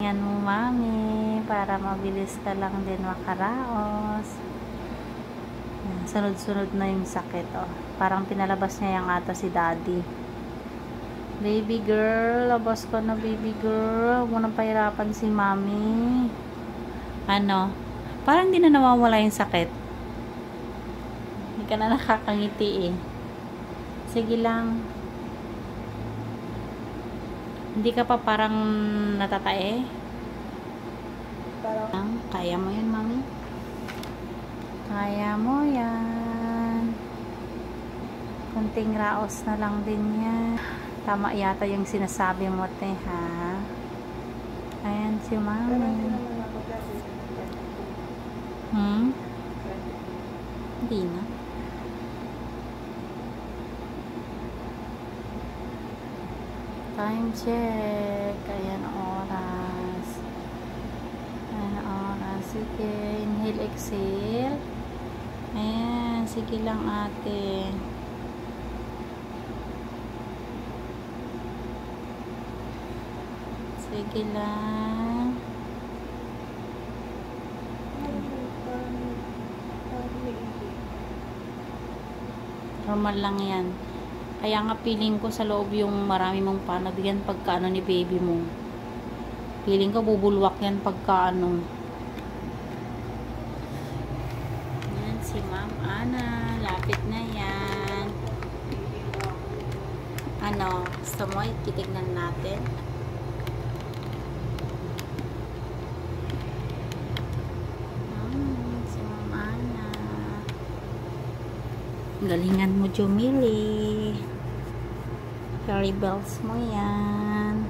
Yan mo, mami, para mabilis ka lang din makaraos. Sunod-sunod na yung sakit, oh. Parang pinalabas niya yung ata si daddy. Baby girl, labas ko na, baby girl. Huwag mo nang pahirapan si mami. Ano? Parang di na nawawala yung sakit. Hindi ka na nakakangiti eh. Sige lang. Hindi ka pa parang natatae? Parang, kaya mo yan, mami? Kaya mo yan. Kunting raos na lang din yan. Tama yata yung sinasabi mo, te, ha? Ayan si mami. Hindi na. Time check. Ayan oras. Ayan oras. Sige. Inhale, exhale. Ayan. Sige lang, ate. Sige lang. Normal lang yan. Kaya nga feeling ko sa loob yung marami mong panag yan pagka ano ni baby mo. Feeling ko bubulwak yan pagka ano. Yan si Ma'am Ana. Lapit na yan. Ano? Gusto mo? Titignan natin. Si Ma'am Ana. Galingan mo, Jumili. Fairy bells mo yan.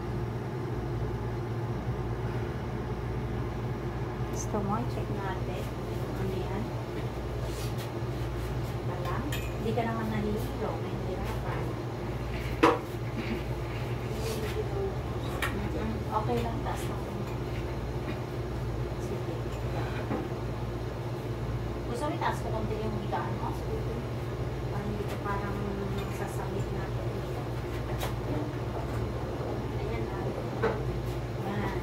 Gusto mo, check natin. Ano yan? Wala. Hindi ka naman nalilito. May hirapan. Okay lang, taas mo. Sige. Gusto mo itaas ko kung yung higaan mo? Parang hindi ka parang sasabit na ito. Ayan na. Ayan.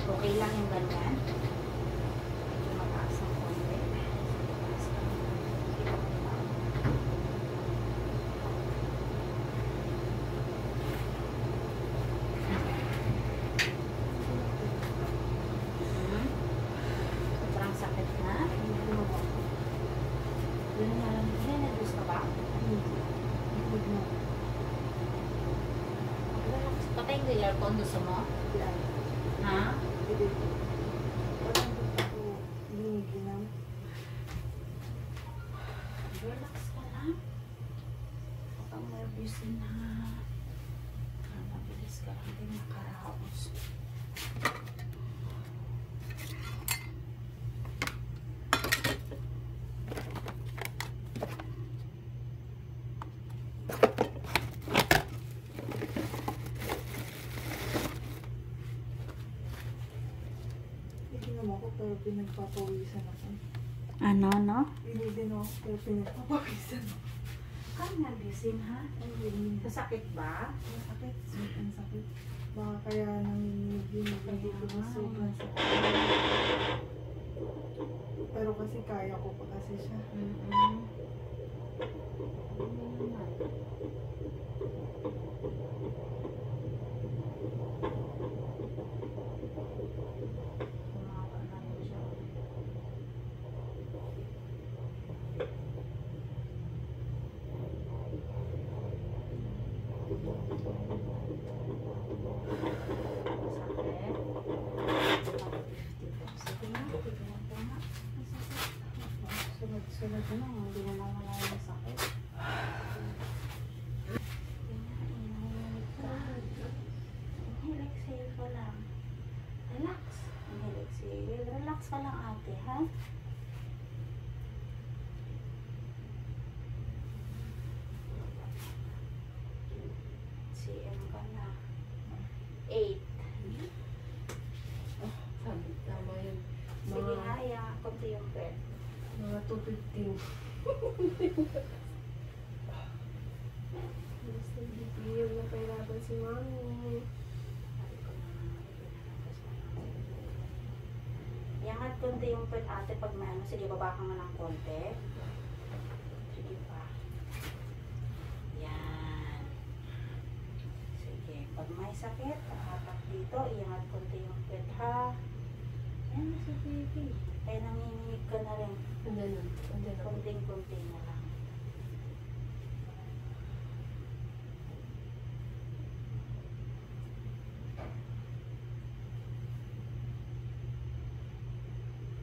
Okay lang yung ganyan. Medyo mataas ang konti. Sobrang sakit na. Doon nga lang. Nag-gusto ka ba? Patayin ko yung aircon. Gusto mo? Ha? Relax ka lang. Huwag kang nervousin na. Mabilis ka lang din makaraos. Ako pero pinagpapawisan ako. Ano, no? Hindi din ako pero pinagpapawisan ako. Kang nervousin, ha? Masakit ba? Masakit. Sobrang sakit. Baka kaya nanginginig yun. Hindi ko na sobrang sakit. Pero kasi kaya ko pa kasi siya. Sunod na, hindi na nawala yung sakit. Inhale, exhale ko lang. Relax. Inhale, exhale. Relax ka lang, ate, ha? CM ka na. 8. pet? Mga 215. Basta bibigyan na pahirapan si mami. Iangat konti yung pet ate pag may ano. Sige, baba ka nga ng konti. Sige pa. Yan. Sige, pag may sakit, hatak dito, iangat konti yung pet ha. Yan na si baby. Kaya nanginginig ka na rin. Andiyan na. Andiyan na. Konting-konti na lang.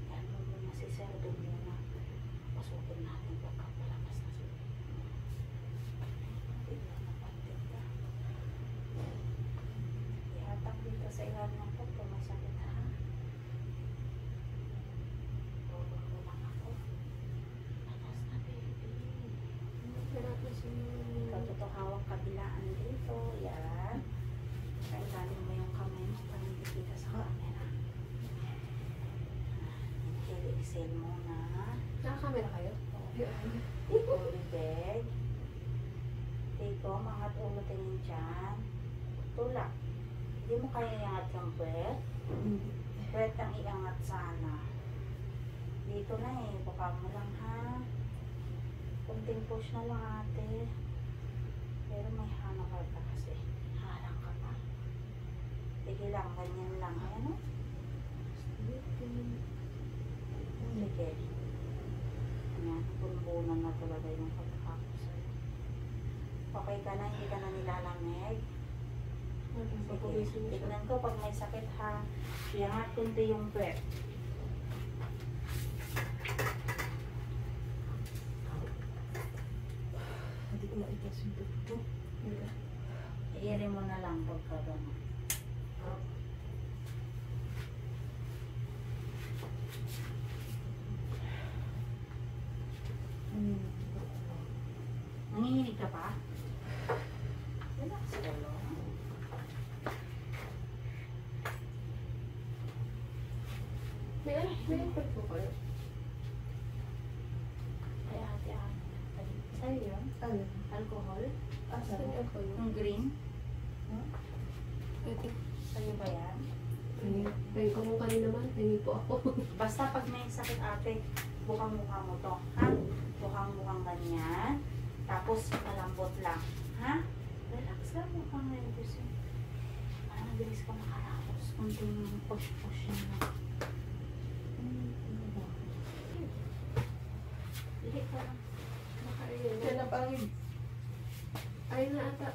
Yan mo muna si Sir doon muna. Pasukin natin pagkapalakas na siya. Bigla na pantin ka. Ihatak dito sa ilalim ng pot kung may sakit ha. Tulog mo lang ako. Lakas na baby. Pahirapan si mami. Ikaw totoo hawak kabilaan dito. Yan. Kailangan mo yung kamay mo para hindi kita sa camera. Inhale, exhale muna. Nakakamera kayo? Fully beg. Dito, mangat ulo tingin dyan. Tulak. Hindi mo kaya iangat yung breath. Breath ang iangat sana. Dito na eh. Buka mo lang ha. Kunting push na lang ate. Pero may hanang ka kasi. Halang ka pa. Sige lang, ganyan lang. Ayan o. Sige. Ayan, bunbunan na talaga yung pagkakos sa'yo. Okay ka na, hindi ka na nilalamig. Sige, tignan ko pag may sakit ha. Iangat kunti yung breath. Hindi ko maitas yung dito. Iiri mo na lang pagka gano'n. Nanginginig ka pa? Relax ka lang. May iPad po kayo? Ay ate, sa'yo yun? Ano? Alcohol? Saan yung iPad mo? Yung green? Ito. Sa'yo ba yan? Ay, kung kanina naman, hindi po ako. Basta pag may sakit ate, bukang-mukha mo to. Ha? Bukang-bukang ganyan. Tapos malambot lang. Ha? Relax ka, mukhang nervous yun. Parang nabilis ka makarapos. Kunting push-push na lang. Hindi ka lang. Ayun. Yan na parang yun. Ayun na ata.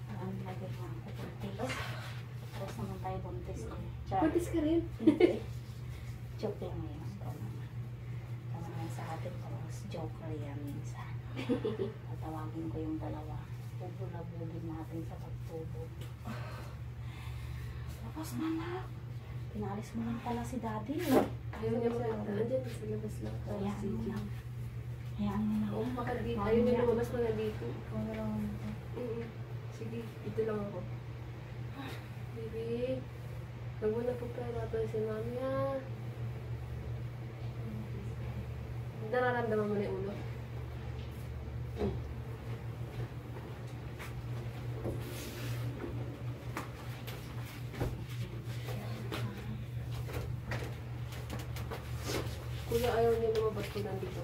Parang lagi mo ako buntis. Tapos naman tayo buntis eh. Char. Pagkis ka rin. Hindi. Joke lang yun. Ito naman. Ito naman sa atin ko. Joker yan minsan. Tatawagin ko yung dalawa. Bubulabugin natin sa pagtubog. Tapos na. Pinalis mo lang pala si daddy eh. Ayaw niya maganda. Andyan, sa labas lang. Hayaan mo lang. Hayaan mo lang. Oo, makadito. Ayaw niya lumabas mga dito. Ikaw na lang. Sige, dito lang ako. Baby, huwag mo na po pahirapan si mami ha. Nararamdaman mo na yung ulo? Kuya, ayaw niya lumabas ko nandito.